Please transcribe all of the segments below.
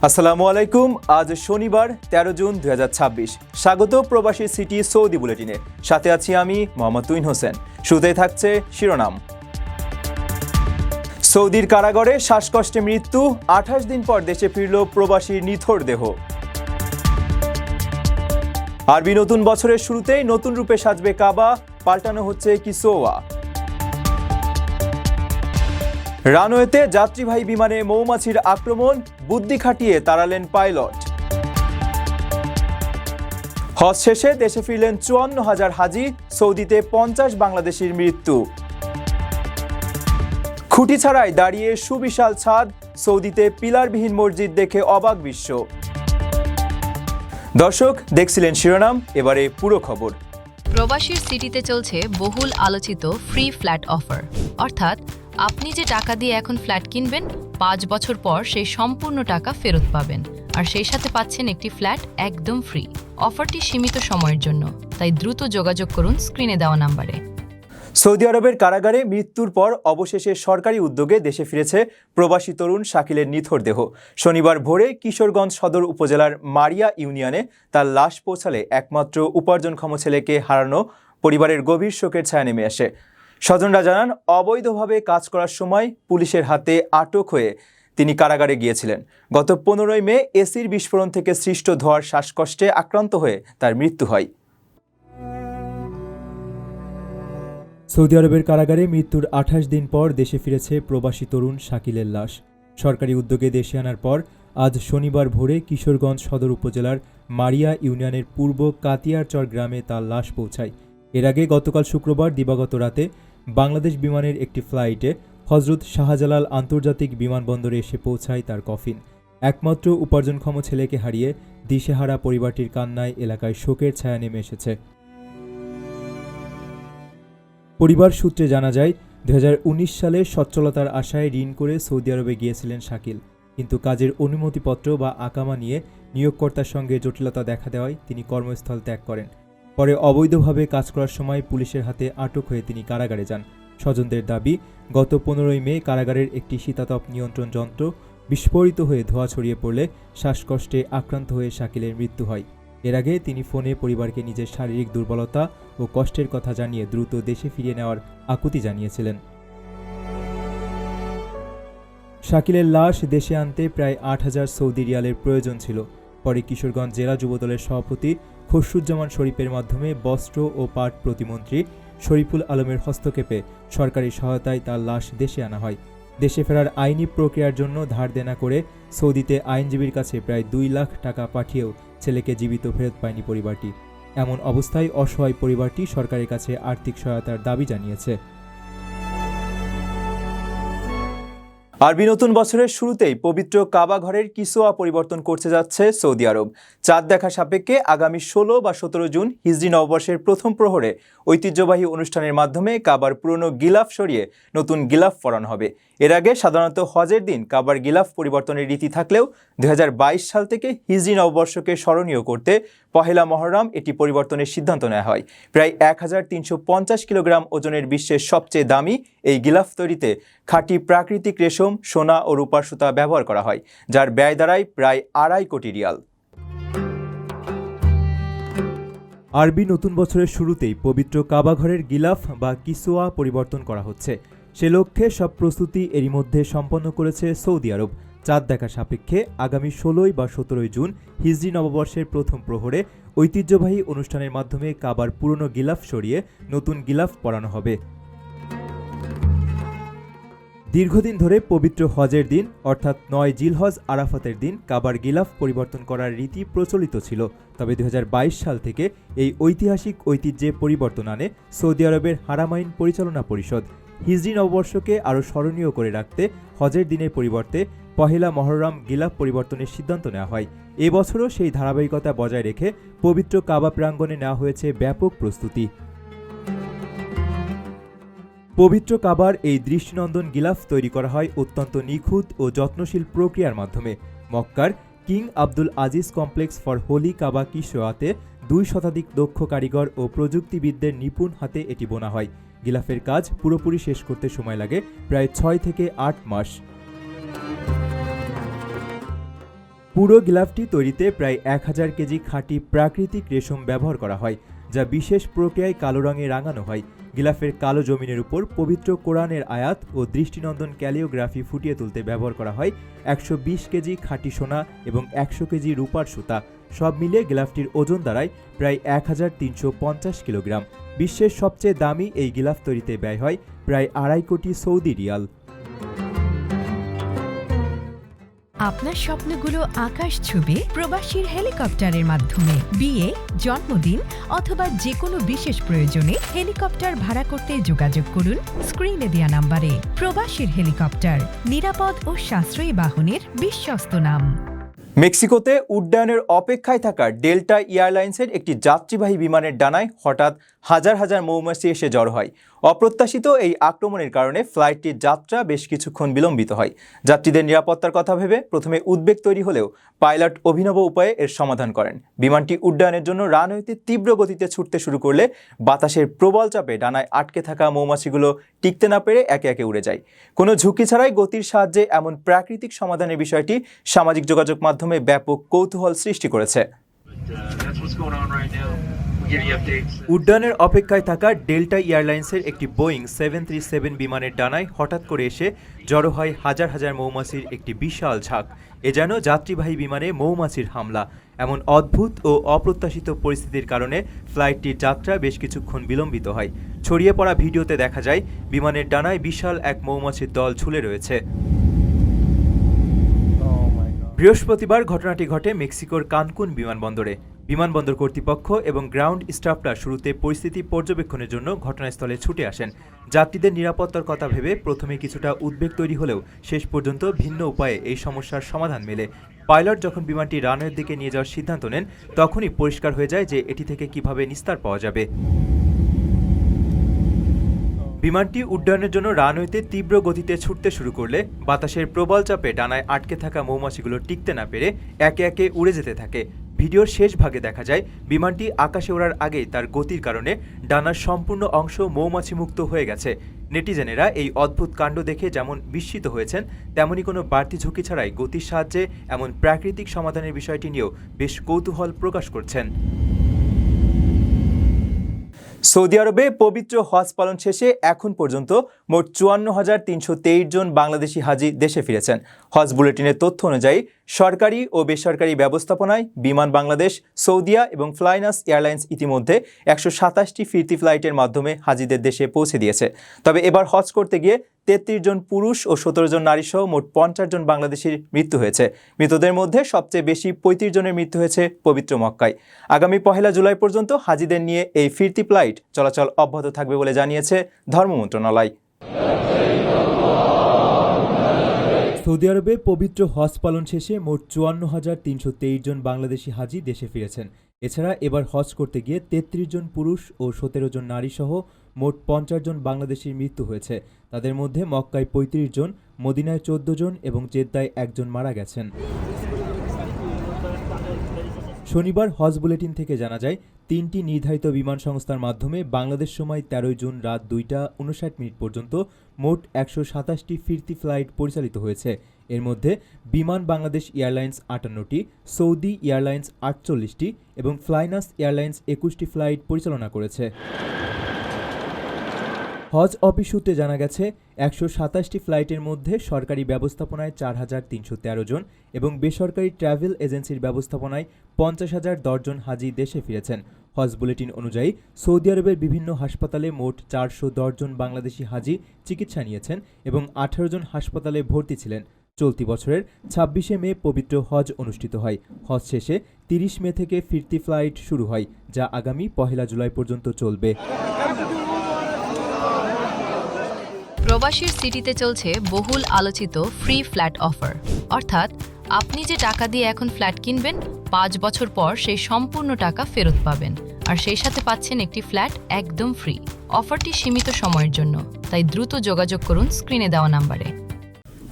আসসালামু আলাইকুম। আজ শনিবার ১৩ জুন ২০২৬। স্বাগত প্রবাসী সিটি সৌদি বুলেটিনে। সাথে আছি আমি মোহাম্মদ তুহিন হোসেন। শুরুতেই থাকছে শিরোনাম। সৌদির কারাগারে শ্বাসকষ্টে মৃত্যু, ২৮ দিন পর দেশে ফিরল প্রবাসীর নিথর দেহ। আরবি নতুন বছরের শুরুতেই নতুন রূপে সাজবে কাবা, পাল্টানো হচ্ছে কিসোয়া। রানওয়েতে যাত্রীবাহী বিমানে মৌমাছির আক্রমণ, বুদ্ধি খাটিয়ে তাড়ালেন পাইলট। হজ শেষে দেশে ফিরলেন ৫৪,০০০ হাজি, সৌদিতে ৫০ বাংলাদেশির মৃত্যু। খুঁটি ছাড়াই দাঁড়িয়ে সুবিশাল ছাদ, সৌদিতে পিলারবিহীন মসজিদ দেখে অবাক বিশ্ব। দর্শক, দেখছিলেন শিরোনাম, এবারে পুরো খবর। প্রবাসীর সিটিতে চলছে বহুল আলোচিত ফ্রি ফ্ল্যাট অফার, অর্থাৎ আপনি যে টাকা দিয়ে এখন ফ্ল্যাট কিনবেন ৫ বছর পর সেই সম্পূর্ণ টাকা ফেরত পাবেন, আর সেই সাথে পাচ্ছেন একটি ফ্ল্যাট একদম ফ্রি। অফারটি সীমিত সময়ের জন্য, তাই দ্রুত যোগাযোগ করুন স্ক্রিনে দেওয়া নাম্বারে। সৌদি আরবের কারাগারে মৃত্যুর পর অবশেষে সরকারি উদ্যোগে দেশে ফিরেছে প্রবাসী তরুণ শাকিলের নিথর দেহ। শনিবার ভোরে কিশোরগঞ্জ সদর উপজেলার মারিয়া ইউনিয়নে তার লাশ পৌঁছালে একমাত্র উপার্জনক্ষম ছেলেকে হারানো পরিবারের গভীর শোকের ছায়া নেমে আসে। স্বজনরা জানান, অবৈধভাবে কাজ করার সময় পুলিশের হাতে আটক হয়ে তিনি কারাগারে গিয়েছিলেন। গত ১৫ মে এসির বিস্ফোরণ থেকে সৃষ্ট ধোঁয়ার শ্বাসকষ্টে আক্রান্ত হয়ে তার মৃত্যু হয়। সৌদি আরবের কারাগারে মৃত্যুর ২৮ দিন পর দেশে ফিরেছে প্রবাসী তরুণ শাকিলের লাশ। সরকারি উদ্যোগে দেশে আনার পর আজ শনিবার ভোরে কিশোরগঞ্জ সদর উপজেলার মারিয়া ইউনিয়নের পূর্ব কাতিয়ারচর গ্রামে তার লাশ পৌঁছায়। এর আগে গতকাল শুক্রবার দিবাগত রাতে বাংলাদেশ বিমানের একটি ফ্লাইটে হজরত শাহজালাল আন্তর্জাতিক বিমানবন্দরে এসে পৌঁছায় তার কফিন। একমাত্র উপার্জনক্ষম ছেলেকে হারিয়ে দিশেহারা পরিবারটির কান্নায় এলাকায় শোকের ছায়া নেমে এসেছে। পরিবার সূত্রে জানা যায়, ২০১৯ সালে সচ্ছলতার আশায় ঋণ করে সৌদি আরবে গিয়েছিলেন শাকিল, কিন্তু কাজের অনুমতিপত্র বা আকামা নিয়ে নিয়োগকর্তার সঙ্গে জটিলতা দেখা দেওয়ায় তিনি কর্মস্থল ত্যাগ করেন। পরে অবৈধভাবে কাজ করার সময় পুলিশের হাতে আটক হয়ে তিনি কারাগারে যান। স্বজনদের দাবি, গত ১৫ মে কারাগারের একটি শীতাতপ নিয়ন্ত্রণ যন্ত্র বিস্ফোরিত হয়ে ধোঁয়া ছড়িয়ে পড়লে শ্বাসকষ্টে আক্রান্ত হয়ে শাকিলের মৃত্যু হয়। এর আগে তিনি ফোনে পরিবারকে নিজের শারীরিক দুর্বলতা ও কষ্টের কথা জানিয়ে দ্রুত দেশে ফিরিয়ে নেওয়ার আকুতি জানিয়েছিলেন। শাকিলের লাশ দেশে আনতে প্রায় ৮,০০০ সৌদি রিয়ালের প্রয়োজন ছিল। পরে কিশোরগঞ্জ জেলা যুবদলের সভাপতি খসরুজ্জামান শরীফের মাধ্যমে বস্ত্র ও পাট প্রতিমন্ত্রী শরীফুল আলমের হস্তক্ষেপে সরকারি সহায়তায় তার লাশ দেশে আনা হয়। দেশে ফেরার আইনি প্রক্রিয়ার জন্য ধার দেনা করে সৌদিতে আইনজীবীর কাছে প্রায় ২ লাখ টাকা পাঠিয়েও ছেলেকে জীবিত ফেরত পায়নি পরিবারটি। এমন অবস্থায় অসহায় পরিবারটি সরকারের কাছে আর্থিক সহায়তার দাবি জানিয়েছে। আরবি নতুন বছরের শুরুতেই পবিত্র কাবা ঘরের কিসোয়া পরিবর্তন করতে যাচ্ছে সৌদি আরব। চাঁদ দেখা সাপেক্ষে আগামী ১৬ বা ১৭ জুন হিজরি নববর্ষের প্রথম প্রহরে ঐতিহ্যবাহী অনুষ্ঠানের মাধ্যমে কাবার পুরনো গিলাফ সরিয়ে নতুন গিলাফ পরানো হবে। এর আগে সাধারণত হজের দিন কাবার গিলাফ পরিবর্তনের রীতি থাকলেও ২০২২ সাল থেকে হিজরি নববর্ষকে স্মরণীয় করতে পহেলা মহররম এটি পরিবর্তনের সিদ্ধান্ত নেওয়া হয়। প্রায় ১৩৫০ কিলোগ্রাম ওজনের বিশ্বের সবচেয়ে দামি এই গিলাফ তৈরিতে খাঁটি প্রাকৃতিক রেশম, সোনা ও রূপার সুতা ব্যবহার করা হয়, যার ব্যয় দাঁড়ায় প্রায় ২.৫ কোটি রিয়াল। আরবি নতুন বছরের শুরুতেই পবিত্র কাবা ঘরের গিলাফ বা কিসোয়া পরিবর্তন করা হচ্ছে। সে লক্ষ্যে সব প্রস্তুতি এরই মধ্যে সম্পন্ন করেছে সৌদি আরব। চাঁদ দেখা সাপেক্ষে আগামী ১৬ বা ১৭ জুন হিজরি নববর্ষের প্রথম প্রহরে ঐতিহ্যবাহী অনুষ্ঠানের মাধ্যমে কাবার পুরনো গিলাফ সরিয়ে নতুন গিলাফ পরানো হবে। দীর্ঘদিন ধরে পবিত্র হজের দিন অর্থাৎ ৯ জিলহজ আরাফাতের দিন কাবার গিলাফ পরিবর্তন করার রীতি প্রচলিত ছিল। তবে ২০২২ সাল থেকে এই ঐতিহাসিক ঐতিহ্যে পরিবর্তন আনে সৌদি আরবের হারামাইন পরিচালনা পরিষদ। হিজরি নববর্ষকে আরও স্মরণীয় করে রাখতে হজের দিনের পরিবর্তে পহেলা মহররম গিলাফ পরিবর্তনের সিদ্ধান্ত নেওয়া হয়। এবছরও সেই ধারাবাহিকতা বজায় রেখে পবিত্র কাবা প্রাঙ্গণে নেওয়া হয়েছে ব্যাপক প্রস্তুতি। পবিত্র কাবার এই দৃষ্টিনন্দন গিলাফ তৈরি করা হয় অত্যন্ত নিখুঁত ও যত্নশীল প্রক্রিয়ার মাধ্যমে। মক্কার King Abdul Aziz complex for holy Kaaba কিসোয়াতে ২ শতাধিক দক্ষ কারিগর ও প্রযুক্তিবিদদের নিপুণ হাতে এটি বোনা হয়। গিলাফের কাজ পুরোপুরি শেষ করতে সময় লাগে প্রায় ৬ থেকে ৮ মাস। পুরো গিলাফটি তৈরিতে প্রায় 1000 কেজি খাঁটি প্রাকৃতিক রেশম ব্যবহার করা হয়, যা বিশেষ প্রক্রিয়ায় কালো রঙে রাঙানো হয়। গিলাফের কালো জমিনের উপর পবিত্র কোরআনের আয়াত ও দৃষ্টিনন্দন ক্যালিওগ্রাফি ফুটিয়ে তুলতে ব্যবহার করা হয় 120 কেজি খাঁটি সোনা এবং 100 কেজি রূপার সুতা। সব মিলিয়ে গিলাফটির ওজন দাঁড়ায় প্রায় 1350 কিলোগ্রাম। বিশ্বের সবচেয়ে দামি এই গিলাফ তৈরিতে ব্যয় হয় প্রায় 2.5 কোটি সৌদি রিয়াল। আপনার স্বপ্নগুলো আকাশ ছুবে প্রবাসীর হেলিকপ্টারের মাধ্যমে। বিয়ে, জন্মদিন অথবা যে কোনো বিশেষ প্রয়োজনে হেলিকপ্টার ভাড়া করতে যোগাযোগ করুন স্ক্রিনে দেয়া নাম্বারে। প্রবাসীর হেলিকপ্টার, নিরাপদ ও সাশ্রয়ী বাহনের বিশ্বস্ত নাম। মেক্সিকোতে উড্ডয়নের অপেক্ষায় থাকা ডেল্টা এয়ারলাইন্সের একটি যাত্রীবাহী বিমানের ডানায় হঠাৎ হাজার হাজার মৌমাছি এসে জড়ো হয়। অপ্রত্যাশিত এই আক্রমণের কারণে ফ্লাইটটির যাত্রা বেশ কিছুক্ষণ বিলম্বিত হয়। যাত্রীদের নিরাপত্তার কথা ভেবে প্রথমে উদ্বেগ তৈরি হলেও পাইলট অভিনব উপায়ে এর সমাধান করেন। বিমানটি উড্ডয়নের জন্য রানওয়েতে তীব্র গতিতে ছুটতে শুরু করলে বাতাসের প্রবল চাপে ডানায় আটকে থাকা মৌমাছিগুলো টিকতে না পেরে একে একে উড়ে যায়। কোনো ঝুঁকি ছাড়াই গতির সাহায্যে এমন প্রাকৃতিক সমাধানের বিষয়টি সামাজিক যোগাযোগ মাধ্যমে ব্যাপক কৌতূহল সৃষ্টি করেছে। উড্ডয়নের অপেক্ষায় থাকা ডেল্টা এয়ারলাইন্সের একটি বোয়িং 737 বিমানের ডানায় হঠাৎ করে এসে জড়ো হয় হাজার হাজার মৌমাছির একটি বিশাল ঝাঁক। এ যেন যাত্রীবাহী বিমানে মৌমাছির হামলা। এমন অদ্ভুত ও অপ্রত্যাশিত পরিস্থিতির কারণে ফ্লাইটটির যাত্রা বেশ কিছুক্ষণ বিলম্বিত হয়। ছড়িয়ে পড়া ভিডিওতে দেখা যায় বিমানের ডানায় বিশাল এক মৌমাছির দল ঝুলে রয়েছে। বৃহস্পতিবার ঘটনাটি ঘটে মেক্সিকোর কানকুন বিমানবন্দরে। বিমানবন্দর কর্তৃপক্ষ এবং গ্রাউন্ড স্টাফরা শুরুতে পরিস্থিতি পর্যবেক্ষণের জন্য ঘটনাস্থলে ছুটে আসেন। যাত্রীদের নিরাপত্তার কথা ভেবে প্রথমে কিছুটা উদ্বেগ তৈরি হলেও শেষ পর্যন্ত ভিন্ন উপায়ে এই সমস্যার সমাধান মেলে। পাইলট যখন বিমানটি রানওয়ের দিকে নিয়ে যাওয়ার সিদ্ধান্ত নেন, তখনই পরিষ্কার হয়ে যায় যে এটি থেকে কিভাবে নিস্তার পাওয়া যাবে। বিমানটি উড্ডয়নের জন্য রানওয়েতে তীব্র গতিতে ছুটতে শুরু করলে বাতাসের প্রবল চাপে ডানায় আটকে থাকা মৌমাছিগুলো টিকতে না পেরে একে একে উড়ে যেতে থাকে। ভিডিওর শেষ ভাগে দেখা যায় বিমানটি আকাশে ওড়ার আগেই তার গতির কারণে ডানার সম্পূর্ণ অংশ মৌমাছি মুক্ত হয়ে গেছে। নেটিজেনেরা এই অদ্ভুত কাণ্ড দেখে যেমন বিস্মিত হয়েছেন, তেমনই কোনো বাড়তি ঝুঁকি ছাড়াই গতির সাহায্যে এমন প্রাকৃতিক সমাধানের বিষয়টি নিয়েও বেশ কৌতূহল প্রকাশ করছেন। সৌদি আরবে পবিত্র হজ পালন শেষে এখন পর্যন্ত মোট 54,323 জন বাংলাদেশি হাজি দেশে ফিরেছেন। হজ বুলেটিনের তথ্য অনুযায়ী সরকারি ও বেসরকারি ব্যবস্থাপনায় বিমান বাংলাদেশ, সৌদিয়া এবং ফ্লাইনাস এয়ারলাইন্স ইতিমধ্যে 127টি ফিরতি ফ্লাইটের মাধ্যমে হাজিদের দেশে পৌঁছে দিয়েছে। তবে এবার হজ করতে গিয়ে 33 জন পুরুষ ও 17 জন নারী সহ মোট 50 জন বাংলাদেশির মৃত্যু হয়েছে। মৃতদের মধ্যে সবচেয়ে বেশি 35 জনের মৃত্যু হয়েছে পবিত্র মক্কায়। আগামী 1 জুলাই পর্যন্ত হাজিদের নিয়ে এই ফিরতি ফ্লাইট চলাচল অব্যাহত থাকবে বলে জানিয়েছে ধর্ম মন্ত্রণালয়। সৌদি আরবে পবিত্র হজ পালন শেষে মোট 54,323 জন বাংলাদেশি হাজি দেশে ফিরেছেন। এছাড়া এবার হজ করতে গিয়ে 33 জন পুরুষ ও 17 জন নারী সহ মোট 50 জন বাংলাদেশির মৃত্যু হয়েছে। তাদের মধ্যে মক্কায় 35 জন, মদিনায় 14 জন এবং জেদ্দায় 1 জন মারা গেছেন। শনিবার হজ বুলেটিন থেকে জানা যায় 3টি নির্ধারিত বিমান সংস্থার মাধ্যমে বাংলাদেশ সময় 13 জুন রাত 2:59 পর্যন্ত মোট 127টি ফিরতি ফ্লাইট পরিচালিত হয়েছে। এর মধ্যে বিমান বাংলাদেশ এয়ারলাইন্স 58টি, সৌদি এয়ারলাইন্স 48টি এবং ফ্লাইনাস এয়ারলাইন্স 21টি ফ্লাইট পরিচালনা করেছে। হজ অফিস সূত্রে জানা গেছে 127টি ফ্লাইটের মধ্যে সরকারি ব্যবস্থাপনায় 4,313 জন এবং বেসরকারি ট্রাভেল এজেন্সির ব্যবস্থাপনায় 50,010 জন হাজি দেশে ফিরেছেন। হজ বুলেটিন অনুযায়ী সৌদি আরবের বিভিন্ন হাসপাতালে মোট 410 জন বাংলাদেশি হাজি চিকিৎসা নিয়েছেন এবং 18 জন হাসপাতালে ভর্তি ছিলেন। চলতি বছরের 26শে মে পবিত্র হজ অনুষ্ঠিত হয়। হজ শেষে 30 মে থেকে ফিরতি ফ্লাইট শুরু হয়, যা আগামী 1 জুলাই পর্যন্ত চলবে। প্রবাসীর সিটিতে চলছে বহুল আলোচিত ফ্রি ফ্ল্যাট অফার, অর্থাৎ আপনি যে টাকা দিয়ে এখন ফ্ল্যাট কিনবেন 5 বছর পর সেই সম্পূর্ণ টাকা ফেরত পাবেন, আর সেই সাথে পাচ্ছেন একটি ফ্ল্যাট একদম ফ্রি। অফারটি সীমিত সময়ের জন্য, তাই দ্রুত যোগাযোগ করুন স্ক্রিনে দেওয়া নাম্বারে।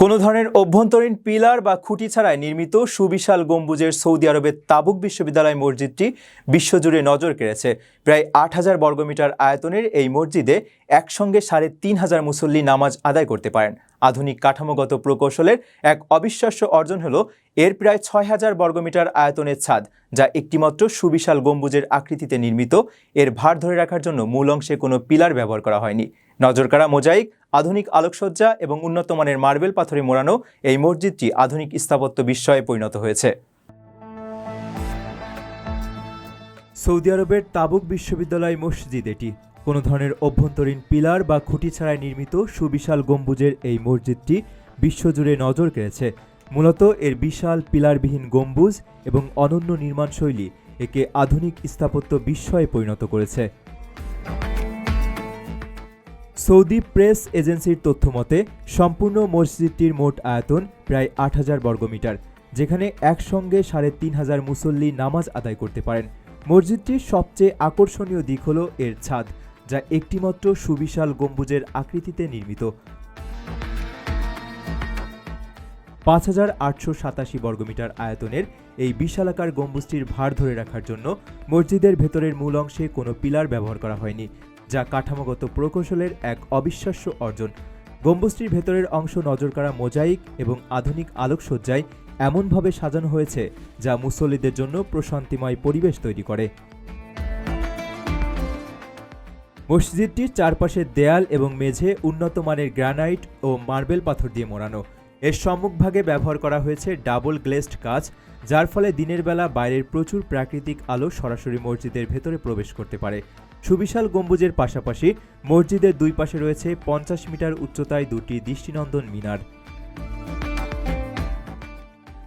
কোনো ধরনের অভ্যন্তরীণ পিলার বা খুঁটি ছাড়াই নির্মিত সুবিশাল গম্বুজের সৌদি আরবের তাবুক বিশ্ববিদ্যালয় মসজিদটি বিশ্বজুড়ে নজর কেড়েছে। প্রায় ৮,০০০ বর্গমিটার আয়তনের এই মসজিদে একসঙ্গে ৩,৫০০ মুসল্লি নামাজ আদায় করতে পারেন। আধুনিক কাঠামোগত প্রকৌশলের এক অবিশ্বাস্য অর্জন হল এর প্রায় ৬,০০০ বর্গমিটার আয়তনের ছাদ, যা একটিমাত্র সুবিশাল গম্বুজের আকৃতিতে নির্মিত। এর ভার ধরে রাখার জন্য মূল অংশে কোনো পিলার ব্যবহার করা হয়নি। নজরকাড়া মোজাইক, আধুনিক আলোকসজ্জা এবং উন্নত মানের মার্বেল পাথরে মোড়ানো এই মসজিদটি আধুনিক স্থাপত্য বিস্ময়ে পরিণত হয়েছে। সৌদি আরবের তাবুক বিশ্ববিদ্যালয় মসজিদ এটি। কোনো ধরনের অভ্যন্তরীণ পিলার বা খুঁটি ছাড়াই নির্মিত সুবিশাল গম্বুজের এই মসজিদটি বিশ্বজুড়ে নজর কেড়েছে। মূলত এর বিশাল পিলারবিহীন গম্বুজ এবং অনন্য নির্মাণশৈলী একে আধুনিক স্থাপত্য বিস্ময়ে পরিণত করেছে। সৌদি প্রেস এজেন্সির তথ্যমতে সম্পূর্ণ মসজিদটির মোট আয়তন প্রায় ৮,০০০ বর্গমিটার, যেখানে একসঙ্গে ৩,৫০০ মুসল্লি নামাজ আদায় করতে পারেন। মসজিদটির সবচেয়ে আকর্ষণীয় দিক হল এর ছাদ, যা একটিমাত্র সুবিশাল গম্বুজের আকৃতিতে নির্মিত। ৫,৮৮৭ বর্গমিটার আয়তনের এই বিশালাকার গম্বুজটির ভার ধরে রাখার জন্য মসজিদের ভেতরের মূল অংশে কোনো পিলার ব্যবহার করা হয়নি, যা কাঠামোগত প্রকৌশলের এক অবিশ্বাস্য অর্জন। গম্বুজটির ভেতরের অংশ নজরকাড়া মোজাইক এবং আধুনিক আলোকসজ্জায় এমনভাবে সাজানো হয়েছে যা মুসল্লিদের জন্য প্রশান্তিময় পরিবেশ তৈরি করে। মসজিদটির চারপাশের দেয়াল এবং মেঝে উন্নত মানের গ্রানাইট ও মার্বেল পাথর দিয়ে মোড়ানো। এর সম্মুখভাগে ব্যবহার করা হয়েছে ডাবল গ্লেজড কাচ, যার ফলে দিনের বেলা বাইরের প্রচুর প্রাকৃতিক আলো সরাসরি মসজিদের ভেতরে প্রবেশ করতে পারে। সুবিশাল গম্বুজের পাশাপাশি মসজিদের দুই পাশে রয়েছে ৫০ মিটার উচ্চতায় দুটি দৃষ্টিনন্দন মিনার।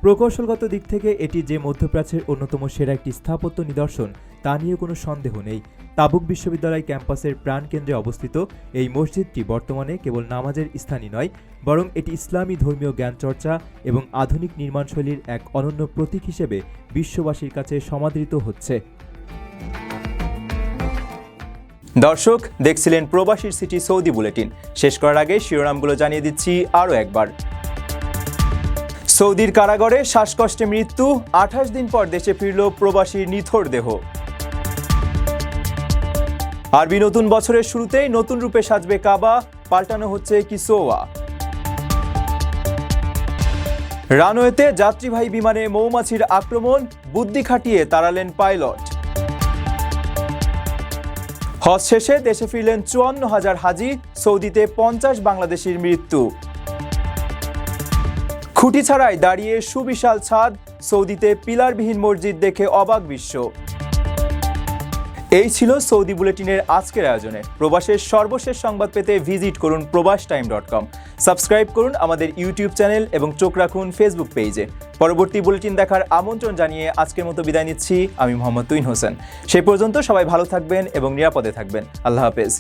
প্রকৌশলগত দিক থেকে এটি যে মধ্যপ্রাচ্যের অন্যতম সেরা একটি স্থাপত্য নিদর্শন তা নিয়ে কোনো সন্দেহ নেই। তাবুক বিশ্ববিদ্যালয় ক্যাম্পাসের প্রাণকেন্দ্রে অবস্থিত এই মসজিদটি বর্তমানে কেবল নামাজের স্থানই নয়, বরং এটি ইসলামী ধর্মীয় জ্ঞান চর্চা এবং আধুনিক নির্মাণশৈলীর এক অনন্য প্রতীক হিসেবে বিশ্ববাসীর কাছে সমাদৃত হচ্ছে। দর্শক, দেখছিলেন প্রবাসীর সিটি সৌদি বুলেটিন। শেষ করার আগে শিরোনামগুলো জানিয়ে দিচ্ছি আরও একবার। সৌদির কারাগারে শ্বাসকষ্টে মৃত্যু, ২৮ দিন পর দেশে ফিরল প্রবাসীর নিথর দেহ। আরবি নতুন বছরের শুরুতেই নতুন রূপে সাজবে কাবা, পাল্টানো হচ্ছে কিসোয়া। রানওয়েতে যাত্রীবাহী বিমানে মৌমাছির আক্রমণ, বুদ্ধি খাটিয়ে তাড়ালেন পাইলট। হজ শেষে দেশে ফিরলেন ৫৪,০০০ হাজি, সৌদিতে ৫০ বাংলাদেশির মৃত্যু। খুঁটি ছাড়াই দাঁড়িয়ে সুবিশাল ছাদ, সৌদিতে পিলারবিহীন মসজিদ দেখে অবাক বিশ্ব। এই ছিল সৌদি বুলেটিনের আজকের আয়োজনে। প্রবাসের সর্বশেষ সংবাদ পেতে ভিজিট করুন probastime.com। সাবস্ক্রাইব করুন আমাদের ইউটিউব চ্যানেল এবং চোখ রাখুন ফেসবুক পেজে। পরবর্তী বুলেটিন দেখার আমন্ত্রণ জানিয়ে আজকের মতো বিদায় নিচ্ছি আমি মোহাম্মদ তুহিন হোসেন। সেই পর্যন্ত সবাই ভালো থাকবেন এবং নিরাপদে থাকবেন। আল্লাহ হাফেজ।